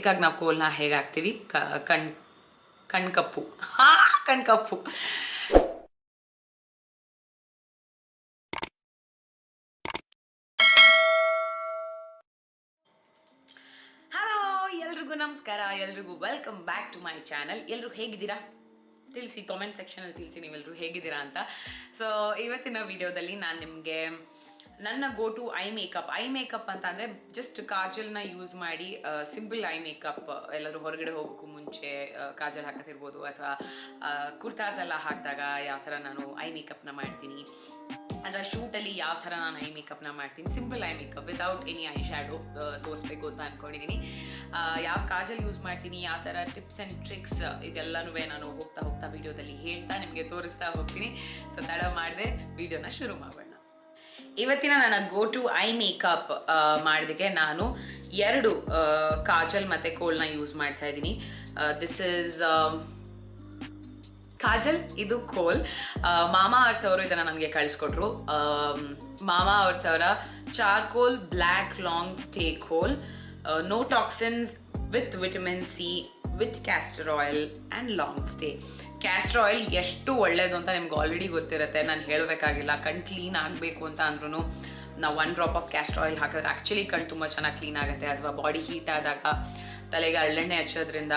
ಬೇಸಿಕ್ಕಾಗಿ ನಾವು ಕೋಲ್ನ ಹೇಗೆ ಹಾಕ್ತೀವಿ, ಕಣ್ಕಪ್ಪು ಕಣ್ಕಪ್ಪು. ಹಲೋ, ಎಲ್ರಿಗೂ ನಮಸ್ಕಾರ, ಎಲ್ರಿಗೂ welcome back to my channel. ಎಲ್ಲರೂ ಹೇಗಿದ್ದೀರಾ ತಿಳಿಸಿ, ಕಾಮೆಂಟ್ ಸೆಕ್ಷನಲ್ಲಿ ತಿಳಿಸಿ ನೀವೆಲ್ಲರೂ ಹೇಗಿದ್ದೀರಾ ಅಂತ. ಸೊ ಇವತ್ತಿನ ವಿಡಿಯೋದಲ್ಲಿ ನಾನು ನಿಮಗೆ ನನ್ನ ಗೋ ಟು ಐ ಮೇಕಪ್ ಅಂತ ಅಂದರೆ ಜಸ್ಟ್ ಕಾಜಲ್ನ ಯೂಸ್ ಮಾಡಿ ಸಿಂಪಲ್ ಐ ಮೇಕಪ್. ಎಲ್ಲರೂ ಹೊರಗಡೆ ಹೋಗೋಕ್ಕೂ ಮುಂಚೆ ಕಾಜಲ್ ಹಾಕೋತಿರ್ಬೋದು, ಅಥವಾ ಕುರ್ತಾಸ್ ಎಲ್ಲ ಹಾಕಿದಾಗ ಯಾವ ಥರ ನಾನು ಐ ಮೇಕಪ್ನ ಮಾಡ್ತೀನಿ, ಅಥವಾ ಶೂಟಲ್ಲಿ ಯಾವ ಥರ ನಾನು ಐ ಮೇಕಪ್ನ ಮಾಡ್ತೀನಿ, simple I makeup without any I shadow ತೋರಿಸ್ಬೇಕು ಅಂತ ಅಂದ್ಕೊಂಡಿದ್ದೀನಿ. ಯಾವ ಕಾಜಲ್ ಯೂಸ್ ಮಾಡ್ತೀನಿ, ಯಾವ ಥರ ಟಿಪ್ಸ್ ಆ್ಯಂಡ್ ಟ್ರಿಕ್ಸ್, ಇದೆಲ್ಲನೂ ನಾನು ಹೋಗ್ತಾ ವಿಡಿಯೋದಲ್ಲಿ ಹೇಳ್ತಾ ನಿಮಗೆ ತೋರಿಸ್ತಾ ಹೋಗ್ತೀನಿ. ಸೊ ತಡ ಮಾಡದೆ ವಿಡಿಯೋನ ಶುರು ಮಾಡೋಣ. ಇವತ್ತಿನ ನನ್ನ ಗೋ ಟು ಐ ಮೇಕಪ್ ಮಾಡೋದಕ್ಕೆ ನಾನು 2 ಕಾಜಲ್ ಮತ್ತು ಕೋಲ್ನ ಯೂಸ್ ಮಾಡ್ತಾ ಇದ್ದೀನಿ. ದಿಸ್ ಈಸ್ ಕಾಜಲ್, ಇದು ಕೋಲ್. ಮಾಮಾ ಅರ್ತ್ ಅವರು ಇದನ್ನು ನನಗೆ ಕಳಿಸ್ಕೊಟ್ರು. ಮಾಮಾ ಅರ್ತ್ ಅವರ charcoal black long stay kohl, no toxins, with vitamin C, with castor oil and long stay. Castor oil ಎಷ್ಟು ಒಳ್ಳೆಯದು ಅಂತ ನಿಮ್ಗೆ ಆಲ್ರೆಡಿ ಗೊತ್ತಿರುತ್ತೆ, ನಾನು ಹೇಳಬೇಕಾಗಿಲ್ಲ. ಕಣ್ಣು ಕ್ಲೀನ್ ಆಗಬೇಕು ಅಂತ ಅಂದ್ರೂ ನಾವು 1 ಡ್ರಾಪ್ ಆಫ್ ಕ್ಯಾಸ್ಟರ್ ಆಯಿಲ್ ಹಾಕಿದ್ರೆ ಆ್ಯಕ್ಚುಲಿ ಕಣ್ಣು ತುಂಬ ಚೆನ್ನಾಗಿ ಕ್ಲೀನ್ ಆಗುತ್ತೆ. ಅಥವಾ ಬಾಡಿ ಹೀಟ್ ಆದಾಗ ತಲೆಗೆ ಹರಳೆಣ್ಣೆ ಹಚ್ಚೋದ್ರಿಂದ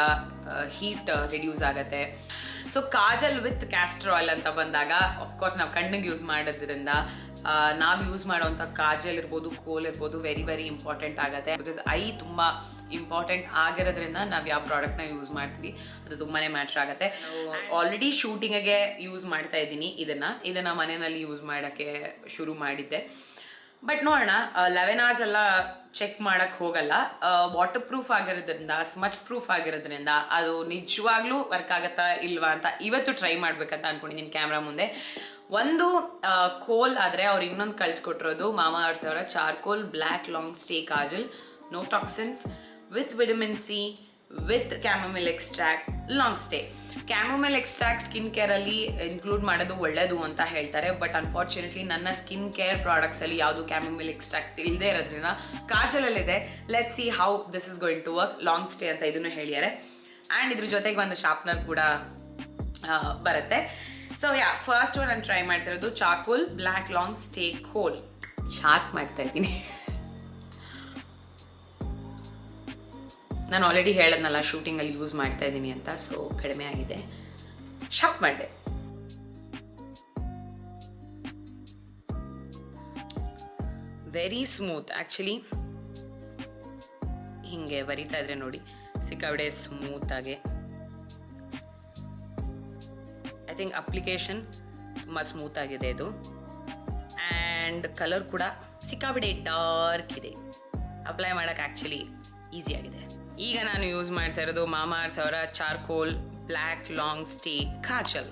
ಹೀಟ್ ರಿಡ್ಯೂಸ್ ಆಗುತ್ತೆ. So Kajal with castor oil ಅಂತ ಬಂದಾಗ ಆಫ್ಕೋರ್ಸ್ ನಾವು ಕಣ್ಣಿಗೆ ಯೂಸ್ ಮಾಡೋದ್ರಿಂದ ನಾವು ಯೂಸ್ ಮಾಡೋವಂಥ ಕಾಜಲ್ ಇರ್ಬೋದು, ಕೋಲ್ ಇರ್ಬೋದು, ವೆರಿ ವೆರಿ ಇಂಪಾರ್ಟೆಂಟ್ ಆಗುತ್ತೆ. ಬಿಕಾಸ್ ಐ ತುಂಬ ಇಂಪಾರ್ಟೆಂಟ್ ಆಗಿರೋದ್ರಿಂದ ನಾವು ಯಾವ ಪ್ರಾಡಕ್ಟ್ನ ಯೂಸ್ ಮಾಡ್ತೀವಿ ಅದು ತುಂಬಾ ಮ್ಯಾಟ್ರ್ ಆಗುತ್ತೆ. ಆಲ್ರೆಡಿ ಶೂಟಿಂಗಿಗೆ ಯೂಸ್ ಮಾಡ್ತಾ ಇದ್ದೀನಿ. ಇದನ್ನು ಮನೆಯಲ್ಲಿ ಯೂಸ್ ಮಾಡೋಕ್ಕೆ ಶುರು ಮಾಡಿದ್ದೆ. ಬಟ್ ನೋಡೋಣ, 11 hours ಎಲ್ಲ ಚೆಕ್ ಮಾಡೋಕ್ಕೆ ಹೋಗಲ್ಲ. ವಾಟರ್ ಪ್ರೂಫ್ ಆಗಿರೋದ್ರಿಂದ, ಸ್ಮಚ್ ಪ್ರೂಫ್ ಆಗಿರೋದ್ರಿಂದ ಅದು ನಿಜವಾಗ್ಲೂ ವರ್ಕ್ ಆಗುತ್ತಾ ಇಲ್ವಾ ಅಂತ ಇವತ್ತು ಟ್ರೈ ಮಾಡ್ಬೇಕಂತ ಅಂದ್ಕೊಂಡಿದ್ದೀನಿ ಕ್ಯಾಮ್ರಾ ಮುಂದೆ. ಒಂದು ಕೋಲ್ ಆದರೆ ಅವ್ರು ಇನ್ನೊಂದು ಕಳಿಸ್ಕೊಟ್ಟಿರೋದು ಮಾಮಾ ಅರ್ತ್ ಅವರ charcoal black long stay kajal, no toxins, with vitamin C, with chamomile extract, long stay. Chamomile extract skin ಕೇರಲ್ಲಿ ಇನ್ಕ್ಲೂಡ್ ಮಾಡೋದು ಒಳ್ಳೆಯದು ಅಂತ ಹೇಳ್ತಾರೆ. ಬಟ್ ಅನ್ಫಾರ್ಚುನೇಟ್ಲಿ ನನ್ನ ಸ್ಕಿನ್ ಕೇರ್ ಪ್ರಾಡಕ್ಟ್ಸಲ್ಲಿ ಯಾವುದು ಕ್ಯಾಮಮಿಲ್ ಎಕ್ಸ್ಟ್ರಾಕ್ಟ್ ಇಲ್ಲದೆ ಇರೋದ್ರಿಂದ ಕಾಜಲಲ್ಲಿದೆ. Let's see how this is going to work. Long stay ಅಂತ ಇದನ್ನು ಹೇಳಿದ್ದಾರೆ. ಆ್ಯಂಡ್ ಇದ್ರ ಜೊತೆಗೆ ಒಂದು ಶಾರ್ಪ್ನರ್ ಕೂಡ ಬರುತ್ತೆ. ಸೊ ಫಸ್ಟ್ ನಾನು ಟ್ರೈ ಮಾಡ್ತಿರೋದು ಚಾರ್ಕೋಲ್ ಬ್ಲ್ಯಾಕ್ ಲಾಂಗ್ ಸ್ಟೇ ಕೋಲ್. ಶಾರ್ಪ್ ಮಾಡ್ತಾ ಇದ್ದೀನಿ. ನಾನು ಆಲ್ರೆಡಿ ಹೇಳದ್ನಲ್ಲ ಶೂಟಿಂಗಲ್ಲಿ ಯೂಸ್ ಮಾಡ್ತಾ ಇದ್ದೀನಿ ಅಂತ, ಸೊ ಕಡಿಮೆ ಆಗಿದೆ, ಶಾರ್ಪ್ ಮಾಡಿದೆ. Very smooth actually. ಹಿಂಗೆ ಬರಿತಾ ಇದ್ರೆ ನೋಡಿ ಸಿಕ್ಕಾಬಡೆ ಸ್ಮೂತಾಗಿ. ಐ ಥಿಂಕ್ ಅಪ್ಲಿಕೇಶನ್ ತುಂಬ ಸ್ಮೂತ್ ಆಗಿದೆ ಇದು. ಆ್ಯಂಡ್ ಕಲರ್ ಕೂಡ ಸಿಕ್ಕಾಬಡೆ ಡಾರ್ಕ್ ಇದೆ. ಅಪ್ಲೈ ಮಾಡೋಕ್ಕೆ ಆ್ಯಕ್ಚುಲಿ ಈಸಿ ಆಗಿದೆ. ಈಗ ನಾನು ಯೂಸ್ ಮಾಡ್ತಾ ಇರೋದು ಮಾಮಾ ಅರ್ತ್ ಅವರ charcoal black long stay Kajal.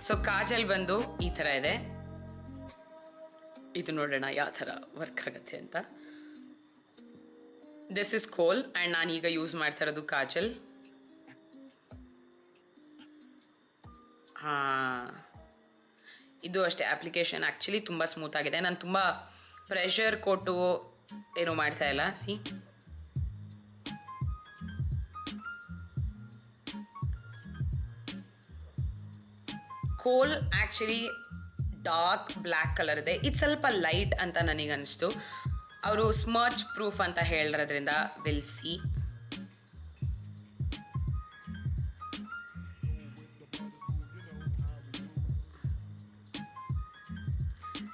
So Kajal ಬಂದು ಈ ಥರ ಇದೆ. ಇದು ನೋಡೋಣ ಯಾವ ಥರ ವರ್ಕ್ ಆಗುತ್ತೆ ಅಂತ. ದಿಸ್ ಇಸ್ ಕೋಲ್ ಆ್ಯಂಡ್ ನಾನೀಗ ಯೂಸ್ ಮಾಡ್ತಾ ಇರೋದು ಕಾಜಲ್. ಇದು ಅಷ್ಟೇ, ಅಪ್ಲಿಕೇಶನ್ ಆ್ಯಕ್ಚುಲಿ ತುಂಬ ಸ್ಮೂತ್ ಆಗಿದೆ. ನಾನು ತುಂಬ ಪ್ರೆಷರ್ ಕೊಟ್ಟು ಏನೂ ಮಾಡ್ತಾ ಇಲ್ಲ. ಸಿ, ಕೋಲ್ ಆ್ಯಕ್ಚುಲಿ ಡಾರ್ಕ್ ಬ್ಲ್ಯಾಕ್ ಕಲರ್ ಇದೆ. ಇದು ಸ್ವಲ್ಪ ಲೈಟ್ ಅಂತ ನನಗನ್ನಿಸ್ತು. ಅವರು ಸ್ಮಚ್ ಪ್ರೂಫ್ ಅಂತ ಹೇಳಿರೋದ್ರಿಂದ ವಿಲ್ ಸಿ.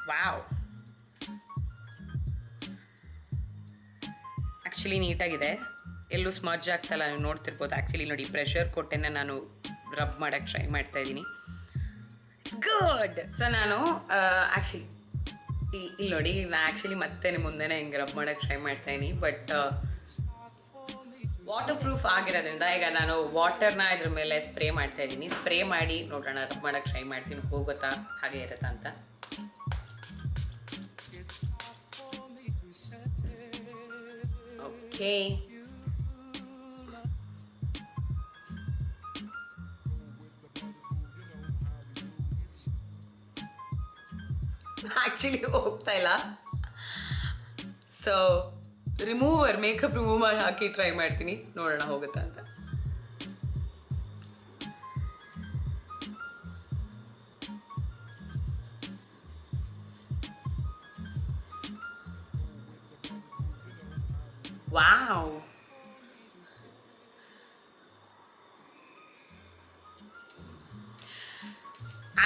ವಾವ್, ಆ್ಯಕ್ಚುಲಿ ನೀಟಾಗಿದೆ, ಎಲ್ಲೂ ಸ್ಮಜ್ ಆಗ್ತಾಯಿಲ್ಲ. ನೀವು ನೋಡ್ತಿರ್ಬೋದು. ಆ್ಯಕ್ಚುಲಿ ನೋಡಿ, ಪ್ರೆಷರ್ ಕೊಟ್ಟೆನೆ ನಾನು ರಬ್ ಮಾಡೋಕ್ಕೆ ಟ್ರೈ ಮಾಡ್ತಾ ಇದ್ದೀನಿ. It's good. ಸೊ ನಾನು ಆ್ಯಕ್ಚುಲಿ ಇಲ್ಲಿ ನೋಡಿ, ನಾನು ಆ್ಯಕ್ಚುಲಿ ಮತ್ತೆ ನಿಮ್ಮ ಮುಂದೆನೇ ಹಿಂಗೆ ರಬ್ ಮಾಡೋಕ್ಕೆ ಟ್ರೈ ಮಾಡ್ತಾ ಇದ್ದೀನಿ. ಬಟ್ ವಾಟರ್ ಪ್ರೂಫ್ ಆಗಿರೋದ್ರಿಂದ ಈಗ ನಾನು ವಾಟರ್ನ ಇದ್ರ ಮೇಲೆ ಸ್ಪ್ರೇ ಮಾಡ್ತಾ ಇದ್ದೀನಿ. ಸ್ಪ್ರೇ ಮಾಡಿ ನೋಡೋಣ, ರಬ್ ಮಾಡೋಕ್ಕೆ ಟ್ರೈ ಮಾಡ್ತೀನಿ, ಹೋಗುತ್ತಾ ಹಾಗೆ ಇರುತ್ತಾ ಅಂತ. ಓಕೆ, ಆ್ಯಕ್ಚುಲಿ ಹೋಗ್ತಾ ಇಲ್ಲ. ಸೊ ಮೇಕಪ್ ರಿಮೂವರ್ ಹಾಕಿ ಟ್ರೈ ಮಾಡ್ತೀನಿ, ನೋಡೋಣ ಹೋಗುತ್ತಾ ಅಂತ. ವಾವ್,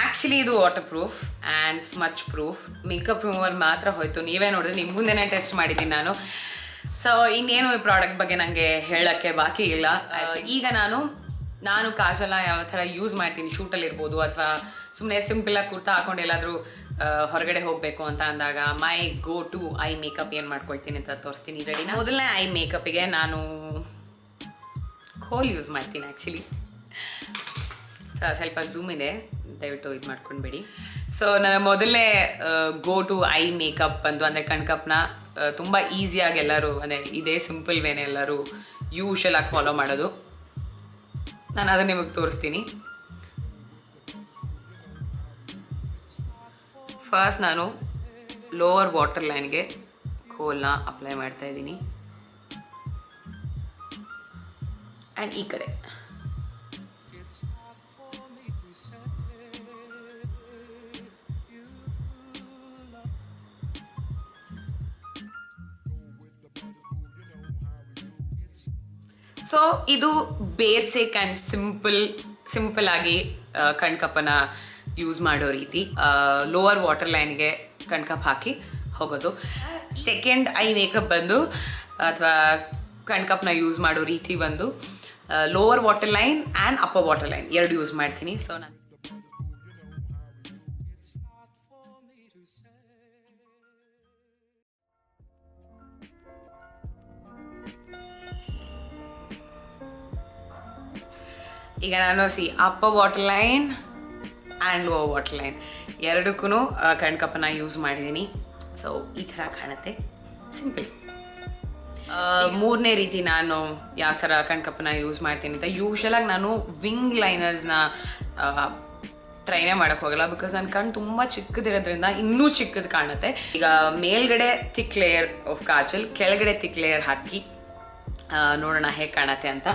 ಆ್ಯಕ್ಚುಲಿ ಇದು waterproof and smudge proof. Makeup remover ಮಾತ್ರ ಹೋಯ್ತು, ನೀವೇ ನೋಡಿದ್ರೆ ನಿಮ್ಮ ಮುಂದೆನೇ ಟೆಸ್ಟ್ ಮಾಡಿದ್ದೀನಿ ನಾನು. ಸೊ ಇನ್ನೇನು ಈ ಪ್ರಾಡಕ್ಟ್ ಬಗ್ಗೆ ನನಗೆ ಹೇಳೋಕ್ಕೆ ಬಾಕಿ ಇಲ್ಲ. ಈಗ ನಾನು ಕಾಜಲ ಯಾವ ಥರ ಯೂಸ್ ಮಾಡ್ತೀನಿ ಶೂಟಲ್ಲಿ ಇರ್ಬೋದು, ಅಥವಾ ಸುಮ್ಮನೆ ಸಿಂಪಲಾಗಿ ಕುರ್ತಾ ಹಾಕೊಂಡು ಎಲ್ಲಾದರೂ ಹೊರಗಡೆ ಹೋಗಬೇಕು ಅಂತ ಅಂದಾಗ ಮೈ ಗೋ ಟು ಐ ಮೇಕಪ್ ಏನು ಮಾಡ್ಕೊಳ್ತೀನಿ ಅಂತ ತೋರಿಸ್ತೀನಿ. ರೆಡಿ? ಮೊದಲನೇ ಐ ಮೇಕಪ್ಪಿಗೆ ನಾನು ಕೋಲ್ ಯೂಸ್ ಮಾಡ್ತೀನಿ ಆ್ಯಕ್ಚುಲಿ. ಸ್ವಲ್ಪ ಝೂಮ್ ಇದೆ, ದಯವಿಟ್ಟು ಇದು ಮಾಡ್ಕೊಂಡ್ಬಿಡಿ. ಸೊ ನನ್ನ ಮೊದಲನೇ ಗೋ ಟು ಐ ಮೇಕಪ್ ಬಂದು ಅಂದರೆ ಕಣ್ಕಪ್ನ ತುಂಬ ಈಸಿಯಾಗಿ ಎಲ್ಲರೂ ಅಂದರೆ ಇದೇ ಸಿಂಪಲ್ ವೇನೆ ಎಲ್ಲರೂ ಯೂಶಲ್ ಆಗಿ ಫಾಲೋ ಮಾಡೋದು. ನಾನು ಅದನ್ನು ನಿಮಗೆ ತೋರಿಸ್ತೀನಿ. ಫಸ್ಟ್ ನಾನು ಲೋವರ್ ವಾಟರ್ ಲೈನ್ಗೆ ಕೋಲ್ನ ಅಪ್ಲೈ ಮಾಡ್ತಾ ಇದ್ದೀನಿ ಆ್ಯಂಡ್ ಈ ಕಡೆ ಸೊ ಇದು ಬೇಸಿಕ್ ಆ್ಯಂಡ್ ಸಿಂಪಲ್ ಆಗಿ ಕಣ್ಕಪ್ಪನ ಯೂಸ್ ಮಾಡೋ ರೀತಿ. ಲೋವರ್ ವಾಟರ್ ಲೈನ್ಗೆ ಕಣ್ಕಪ್ ಹಾಕಿ ಹೋಗೋದು. ಸೆಕೆಂಡ್ ಐ ಮೇಕಪ್ ಬಂದು ಅಥವಾ ಕಣ್ಕಪ್ನ ಯೂಸ್ ಮಾಡೋ ರೀತಿ ಬಂದು lower water line and upper water line ಎರಡು ಯೂಸ್ ಮಾಡ್ತೀನಿ. ಸೊ ನಾನು ಈಗ upper water line and lower water line ಎರಡಕ್ಕೂ ಕಣ್ಕಪ್ಪನ ಯೂಸ್ ಮಾಡಿದ್ದೀನಿ. ಸೊ ಈ ಥರ ಕಾಣುತ್ತೆ, ಸಿಂಪಲ್. ಮೂರನೇ ರೀತಿ ನಾನು ಯಾವ ಥರ ಕಣ್ಕಪ್ಪನ ಯೂಸ್ ಮಾಡ್ತೀನಿ ಅಂತ, ಯೂಶಲಾಗಿ ನಾನು ವಿಂಗ್ ಲೈನರ್ಸ್ನ ಟ್ರೈನೇ ಮಾಡೋಕ್ಕೆ ಹೋಗಲ್ಲ, ಬಿಕಾಸ್ ನನ್ನ ಕಣ್ಣು ತುಂಬ ಚಿಕ್ಕದಿರೋದ್ರಿಂದ ಇನ್ನೂ ಚಿಕ್ಕದು ಕಾಣುತ್ತೆ. ಈಗ ಮೇಲ್ಗಡೆ ಥಿಕ್ ಲೇಯರ್ ಆಫ್ ಕಾಜಲ್, ಕೆಳಗಡೆ ಥಿಕ್ ಲೇಯರ್ ಹಾಕಿ ನೋಡೋಣ ಹೇಗೆ ಕಾಣುತ್ತೆ ಅಂತ.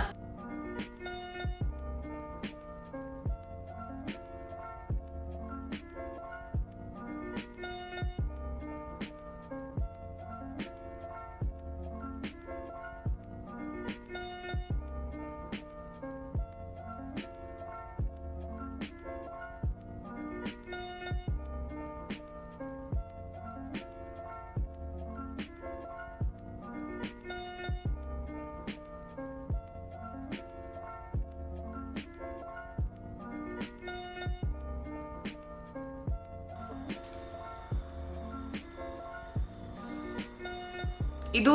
ಇದು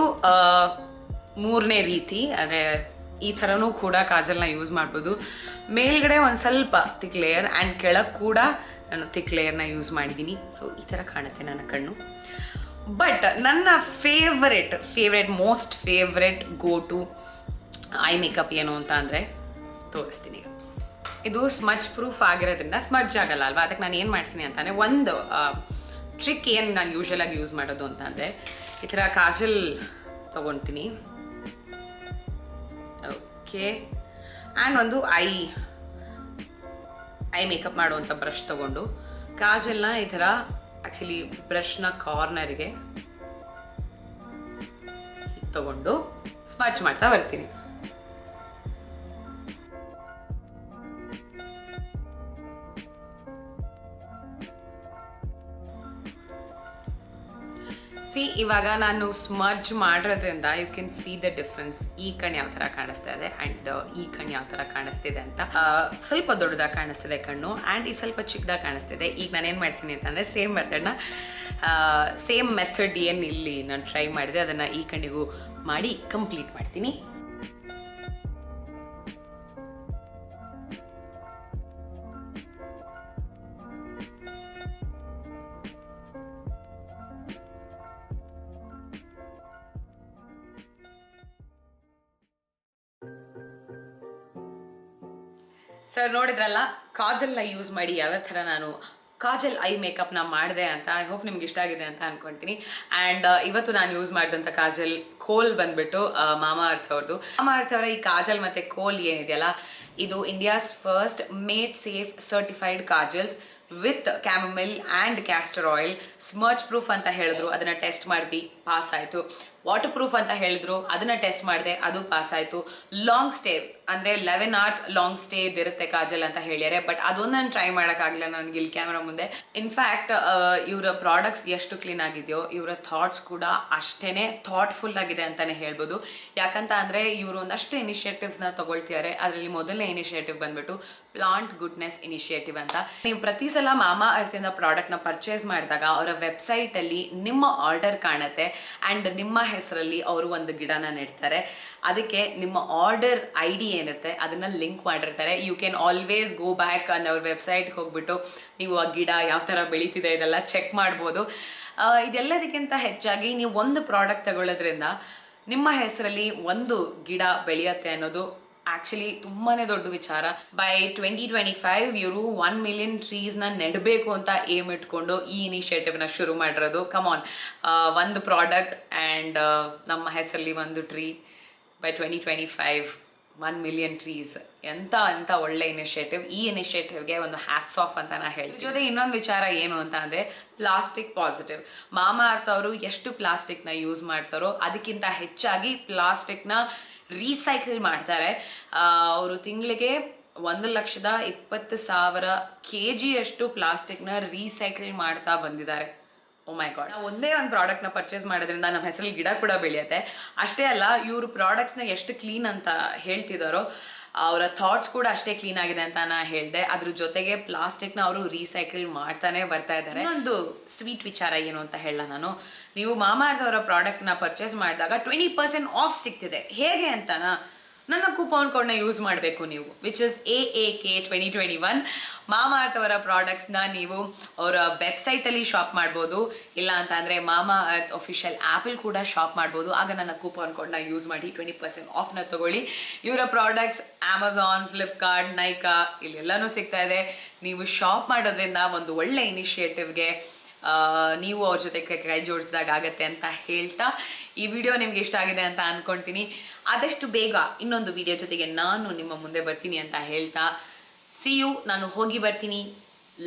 ಮೂರನೇ ರೀತಿ. ಅಂದರೆ ಈ ಥರನೂ ಕೂಡ ಕಾಜಲ್ನ ಯೂಸ್ ಮಾಡ್ಬೋದು. ಮೇಲ್ಗಡೆ ಒಂದು ಸ್ವಲ್ಪ ಥಿಕ್ ಲೇಯರ್ ಆ್ಯಂಡ್ ಕೆಳಗೆ ಕೂಡ ನಾನು ಥಿಕ್ ಲೇಯರ್ನ ಯೂಸ್ ಮಾಡಿದ್ದೀನಿ. ಸೊ ಈ ಥರ ಕಾಣುತ್ತೆ ನನ್ನ ಕಣ್ಣು. ಬಟ್ ನನ್ನ favourite most favourite go to eye makeup ಏನು ಅಂತ ಅಂದರೆ ತೋರಿಸ್ತೀನಿ. ಇದು ಸ್ಮಚ್ ಪ್ರೂಫ್ ಆಗಿರೋದ್ರಿಂದ ಸ್ಮಜ್ ಆಗಲ್ಲ ಅಲ್ವಾ, ಅದಕ್ಕೆ ನಾನು ಏನು ಮಾಡ್ತೀನಿ ಅಂತಂದರೆ, ಒಂದು ಟ್ರಿಕ್ ಏನು ನಾನು ಯೂಶಲಾಗಿ ಯೂಸ್ ಮಾಡೋದು ಅಂತ ಅಂದರೆ, ಈ ಥರ ಕಾಜಲ್ ತೊಗೊಳ್ತೀನಿ. ಓಕೆ, ಆ್ಯಂಡ್ ಒಂದು ಐ ಮೇಕಪ್ ಮಾಡುವಂಥ ಬ್ರಷ್ ತೊಗೊಂಡು ಕಾಜಲ್ನ ಈ ಥರ ಆ್ಯಕ್ಚುಲಿ ಬ್ರಷ್ನ ಕಾರ್ನರ್ಗೆ ತಗೊಂಡು ಸ್ಮಚ್ ಮಾಡ್ತಾ ಬರ್ತೀನಿ. ಇವಾಗ ನಾನು ಸ್ಮಜ್ ಮಾಡಿರೋದ್ರಿಂದ you can see the difference. ಈ ಕಣ್ಣು ಯಾವ ಥರ ಕಾಣಿಸ್ತಾ ಇದೆ ಆ್ಯಂಡ್ ಈ ಕಣ್ಣು ಯಾವ ಥರ ಕಾಣಿಸ್ತಿದೆ ಅಂತ. ಸ್ವಲ್ಪ ದೊಡ್ಡದಾಗಿ ಕಾಣಿಸ್ತಿದೆ ಕಣ್ಣು ಆ್ಯಂಡ್ ಈ ಸ್ವಲ್ಪ ಚಿಕ್ಕದಾಗಿ ಕಾಣಿಸ್ತಿದೆ. ಈಗ ನಾನೇನು ಮಾಡ್ತೀನಿ ಅಂತಂದರೆ, ಸೇಮ್ ಮೆಥಡ್ ಏನು ಇಲ್ಲಿ ನಾನು ಟ್ರೈ ಮಾಡಿದೆ ಅದನ್ನು ಈ ಕಣ್ಣಿಗೂ ಮಾಡಿ ಕಂಪ್ಲೀಟ್ ಮಾಡ್ತೀನಿ. ಸರ್ ನೋಡಿದ್ರಲ್ಲ, ಕಾಜಲ್ನ ಯೂಸ್ ಮಾಡಿ ಯಾವ ಥರ ನಾನು ಕಾಜಲ್ ಐ ಮೇಕಪ್ನ ಮಾಡಿದೆ ಅಂತ. ಐ ಹೋಪ್ ನಿಮ್ಗೆ ಇಷ್ಟ ಆಗಿದೆ ಅಂತ ಅನ್ಕೊಂತೀನಿ. ಆ್ಯಂಡ್ ಇವತ್ತು ನಾನು ಯೂಸ್ ಮಾಡಿದಂಥ ಕಾಜಲ್ ಕೋಲ್ ಬಂದ್ಬಿಟ್ಟು ಮಾಮಾ ಅರ್ತ್ ಅವ್ರದ್ದು. ಮಾಮಾ ಅರ್ತ್ ಅವರ ಈ ಕಾಜಲ್ ಮತ್ತು ಕೋಲ್ ಏನಿದೆಯಲ್ಲ, ಇದು India's first made safe certified kajals with chamomile and castor oil. Smudge proof ಅಂತ ಹೇಳಿದ್ರು, ಅದನ್ನು ಟೆಸ್ಟ್ ಮಾಡಿದ್ವಿ, ಪಾಸ್ ಆಯಿತು. ವಾಟರ್ ಪ್ರೂಫ್ ಅಂತ ಹೇಳಿದ್ರು, ಅದನ್ನ ಟೆಸ್ಟ್ ಮಾಡಿದೆ, ಅದು ಪಾಸ್ ಆಯಿತು. ಲಾಂಗ್ ಸ್ಟೇ ಅಂದರೆ 11 hours ಲಾಂಗ್ ಸ್ಟೇ ಇರುತ್ತೆ ಕಾಜಲ್ ಅಂತ ಹೇಳ್ಯಾರೆ. ಬಟ್ ಅದೊಂದು ನಾನು ಟ್ರೈ ಮಾಡೋಕ್ಕಾಗಲಿಲ್ಲ ನನಗೆ ಇಲ್ಲಿ ಕ್ಯಾಮ್ರಾ ಮುಂದೆ. ಇನ್ಫ್ಯಾಕ್ಟ್ ಇವರ ಪ್ರಾಡಕ್ಟ್ಸ್ ಎಷ್ಟು ಕ್ಲೀನ್ ಆಗಿದೆಯೋ ಇವರ ಥಾಟ್ಸ್ ಕೂಡ ಅಷ್ಟೇ ಥಾಟ್ಫುಲ್ ಆಗಿದೆ ಅಂತಲೇ ಹೇಳ್ಬೋದು. ಯಾಕಂತ ಅಂದರೆ ಇವರು ಒಂದಷ್ಟು ಇನಿಷಿಯೇಟಿವ್ಸ್ನ ತಗೊಳ್ತಿದ್ದಾರೆ. ಅದರಲ್ಲಿ ಮೊದಲನೇ ಇನಿಷಿಯೇಟಿವ್ ಬಂದ್ಬಿಟ್ಟು ಪ್ಲಾಂಟ್ ಗುಡ್ನೆಸ್ ಇನಿಷಿಯೇಟಿವ್ ಅಂತ. ನೀವು ಪ್ರತಿ ಸಲ ಮಾಮಾ ಅರ್ತಿಂದ ಪ್ರಾಡಕ್ಟ್ನ ಪರ್ಚೇಸ್ ಮಾಡಿದಾಗ ಅವರ ವೆಬ್ಸೈಟಲ್ಲಿ ನಿಮ್ಮ ಆರ್ಡರ್ ಕಾಣುತ್ತೆ ಆ್ಯಂಡ್ ನಿಮ್ಮ ಹೆಸರಲ್ಲಿ ಅವರು ಒಂದು ಗಿಡನ ನೆಡ್ತಾರೆ. ಅದಕ್ಕೆ ನಿಮ್ಮ ಆರ್ಡರ್ ID ಏನಿರುತ್ತೆ ಅದನ್ನ ಲಿಂಕ್ ಮಾಡಿರ್ತಾರೆ. You can always go back and ಅವ್ರ ವೆಬ್ಸೈಟ್ಗೆ ಹೋಗ್ಬಿಟ್ಟು ನೀವು ಆ ಗಿಡ ಯಾವ ಥರ ಬೆಳೀತಿದೆ ಇದೆಲ್ಲ ಚೆಕ್ ಮಾಡ್ಬೋದು. ಇದೆಲ್ಲದಕ್ಕಿಂತ ಹೆಚ್ಚಾಗಿ ನೀವು ಒಂದು ಪ್ರಾಡಕ್ಟ್ ತಗೊಳ್ಳೋದ್ರಿಂದ ನಿಮ್ಮ ಹೆಸರಲ್ಲಿ ಒಂದು ಗಿಡ ಬೆಳೆಯುತ್ತೆ ಅನ್ನೋದು ಆ್ಯಕ್ಚುಲಿ ತುಂಬಾ ದೊಡ್ಡ ವಿಚಾರ. ಬೈ 2025 ಇವರು 1 million ಟ್ರೀಸ್ನ ನೆಡಬೇಕು ಅಂತ ಏಮ್ ಇಟ್ಕೊಂಡು ಈ ಇನಿಷಿಯೇಟಿವ್ನ ಶುರು ಮಾಡಿರೋದು. ಕಮಾನ್, ಒಂದು ಪ್ರಾಡಕ್ಟ್ ಆ್ಯಂಡ್ ನಮ್ಮ ಹೆಸರಲ್ಲಿ ಒಂದು ಟ್ರೀ. ಬೈ 2025 1 million ಟ್ರೀಸ್, ಎಂತ ಒಳ್ಳೆ ಇನಿಷಿಯೇಟಿವ್. ಈ ಇನಿಷಿಯೇಟಿವ್ಗೆ ಒಂದು ಹ್ಯಾಟ್ಸ್ ಆಫ್ ಅಂತ ನಾ ಹೇಳ್ತೀನಿ. ಜೊತೆ ಇನ್ನೊಂದು ವಿಚಾರ ಏನು ಅಂತ ಅಂದರೆ ಪ್ಲಾಸ್ಟಿಕ್ ಪಾಸಿಟಿವ್. ಮಾಮಾ ಅರ್ತ್ ಅವರು ಎಷ್ಟು ಪ್ಲಾಸ್ಟಿಕ್ನ ಯೂಸ್ ಮಾಡ್ತಾರೋ ಅದಕ್ಕಿಂತ ಹೆಚ್ಚಾಗಿ ಪ್ಲಾಸ್ಟಿಕ್ನ ರೀಸೈಕಲ್ ಮಾಡ್ತಾರೆ. ಅವರು ತಿಂಗಳಿಗೆ 1,20,000 kg ಅಷ್ಟು ಪ್ಲಾಸ್ಟಿಕ್ನ ರೀಸೈಕಲ್ ಮಾಡ್ತಾ ಬಂದಿದ್ದಾರೆ. ಓ ಮೈ ಗಾಡ್. ನಾವು ಒಂದೇ ಒಂದು ಪ್ರಾಡಕ್ಟ್ನ ಪರ್ಚೇಸ್ ಮಾಡೋದ್ರಿಂದ ನಮ್ಮ ಹೆಸರಲ್ಲಿ ಗಿಡ ಕೂಡ ಬೆಳೆಯುತ್ತೆ. ಅಷ್ಟೇ ಅಲ್ಲ, ಇವರು ಪ್ರಾಡಕ್ಟ್ಸ್ನ ಎಷ್ಟು ಕ್ಲೀನ್ ಅಂತ ಹೇಳ್ತಿದ್ದಾರೋ ಅವರ ಥಾಟ್ಸ್ ಕೂಡ ಅಷ್ಟೇ ಕ್ಲೀನ್ ಆಗಿದೆ ಅಂತ ನಾ ಹೇಳಿದೆ. ಅದ್ರ ಜೊತೆಗೆ ಪ್ಲಾಸ್ಟಿಕ್ನ ಅವರು ರೀಸೈಕಲ್ ಮಾಡ್ತಾನೆ ಬರ್ತಾ ಇದ್ದಾರೆ. ಇನ್ನೊಂದು ಸ್ವೀಟ್ ವಿಚಾರ ಏನು ಅಂತ ಹೇಳ, ನಾನು ನೀವು ಮಾಮಾ ಅರ್ತ್ ಅವರ ಪ್ರಾಡಕ್ಟ್ನ ಪರ್ಚೇಸ್ ಮಾಡಿದಾಗ 20% ಆಫ್ ಸಿಗ್ತಿದೆ. ಹೇಗೆ ಅಂತನಾ, ನನ್ನ ಕೂಪನ್ ಕೋಡ್ನ ಯೂಸ್ ಮಾಡಬೇಕು ನೀವು, ವಿಚ್ ಇಸ್ AAK 2021. ಮಾಮಾ ಅರ್ತ್ ಅವರ ಪ್ರಾಡಕ್ಟ್ಸ್ನ ನೀವು ಅವರ ವೆಬ್ಸೈಟಲ್ಲಿ ಶಾಪ್ ಮಾಡ್ಬೋದು, ಇಲ್ಲ ಅಂತ ಅಂದರೆ ಮಾಮಾ ಅರ್ತ್ ಅಫಿಷಿಯಲ್ ಆ್ಯಪಲ್ಲಿ ಕೂಡ ಶಾಪ್ ಮಾಡ್ಬೋದು. ಆಗ ನನ್ನ ಕೂಪನ್ ಕೋಡ್ನ ಯೂಸ್ ಮಾಡಿ 20% ಆಫ್ನ ತಗೊಳ್ಳಿ. ಇವರ ಪ್ರಾಡಕ್ಟ್ಸ್ ಅಮೆಝಾನ್, ಫ್ಲಿಪ್ಕಾರ್ಟ್, ನೈಕಾ ಇಲ್ಲೆಲ್ಲನೂ ಸಿಗ್ತಾ ಇದೆ. ನೀವು ಶಾಪ್ ಮಾಡೋದ್ರಿಂದ ಒಂದು ಒಳ್ಳೆ ಇನಿಷಿಯೇಟಿವ್ಗೆ ನೀವು ಅವ್ರ ಜೊತೆ ಕೈ ಜೋಡಿಸಿದಾಗ ಆಗತ್ತೆ ಅಂತ ಹೇಳ್ತಾ, ಈ ವಿಡಿಯೋ ನಿಮ್ಗೆ ಇಷ್ಟ ಆಗಿದೆ ಅಂತ ಅನ್ಕೊಳ್ತೀನಿ. ಆದಷ್ಟು ಬೇಗ ಇನ್ನೊಂದು ವಿಡಿಯೋ ಜೊತೆಗೆ ನಾನು ನಿಮ್ಮ ಮುಂದೆ ಬರ್ತೀನಿ ಅಂತ ಹೇಳ್ತಾ, ಸಿ ಯು. ನಾನು ಹೋಗಿ ಬರ್ತೀನಿ.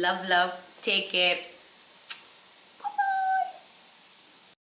Love, take care.